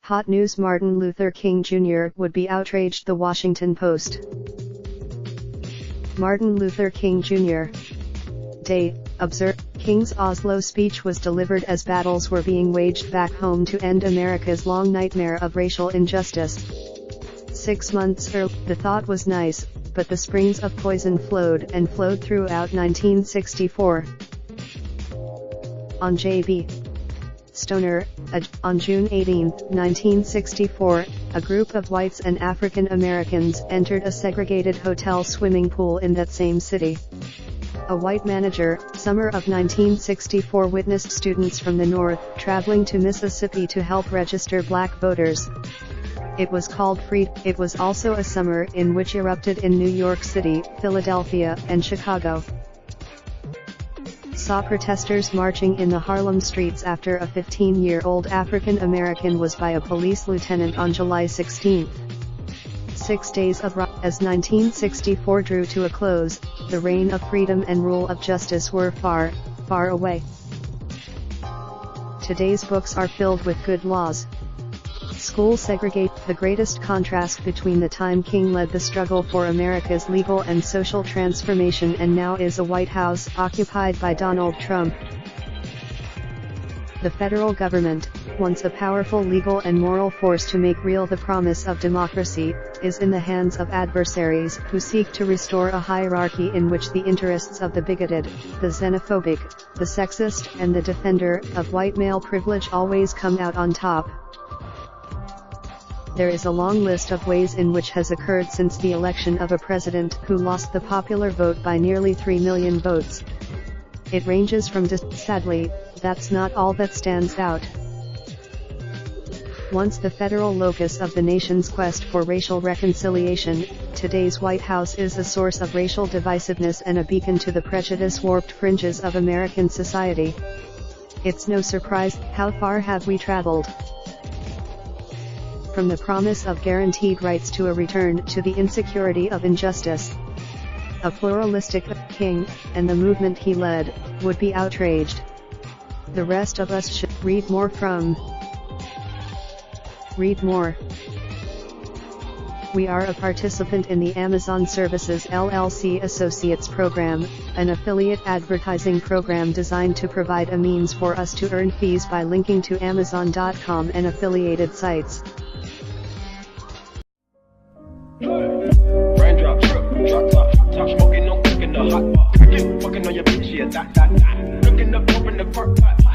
Hot news: Martin Luther King Jr. would be outraged. The Washington Post. Martin Luther King Jr. Day. Observe. King's Oslo speech was delivered as battles were being waged back home to end America's long nightmare of racial injustice. 6 months earlier, the thought was nice, but the springs of poison flowed throughout 1964. On J.B. Stoner, on June 18, 1964, a group of whites and African Americans entered a segregated hotel swimming pool in that same city. A white manager, summer of 1964, witnessed students from the North traveling to Mississippi to help register black voters. It was called Freedom. It was also a summer in which erupted in New York City, Philadelphia, and Chicago. Saw protesters marching in the Harlem streets after a 15-year-old African American was by a police lieutenant on July 16. 6 days of as 1964 drew to a close, the reign of freedom and rule of justice were far, far away. Today's books are filled with good laws. School segregate. The greatest contrast between the time King led the struggle for America's legal and social transformation and now is a White House occupied by Donald Trump. The federal government, once a powerful legal and moral force to make real the promise of democracy, is in the hands of adversaries who seek to restore a hierarchy in which the interests of the bigoted, the xenophobic, the sexist, and the defender of white male privilege always come out on top. There is a long list of ways in which has occurred since the election of a president who lost the popular vote by nearly 3 million votes. It ranges from sadly, that's not all that stands out. Once the federal locus of the nation's quest for racial reconciliation, today's White House is a source of racial divisiveness and a beacon to the prejudice-warped fringes of American society. It's no surprise. How far have we traveled? From the promise of guaranteed rights to a return to the insecurity of injustice. A pluralistic King, and the movement he led, would be outraged. The rest of us should read more from. Read more. We are a participant in the Amazon Services LLC Associates Program, an affiliate advertising program designed to provide a means for us to earn fees by linking to Amazon.com and affiliated sites. Raindrop, drop top, smoking, no cooking the hot pot. Fucking on your bitch, yeah, that. Looking up, open the park pot.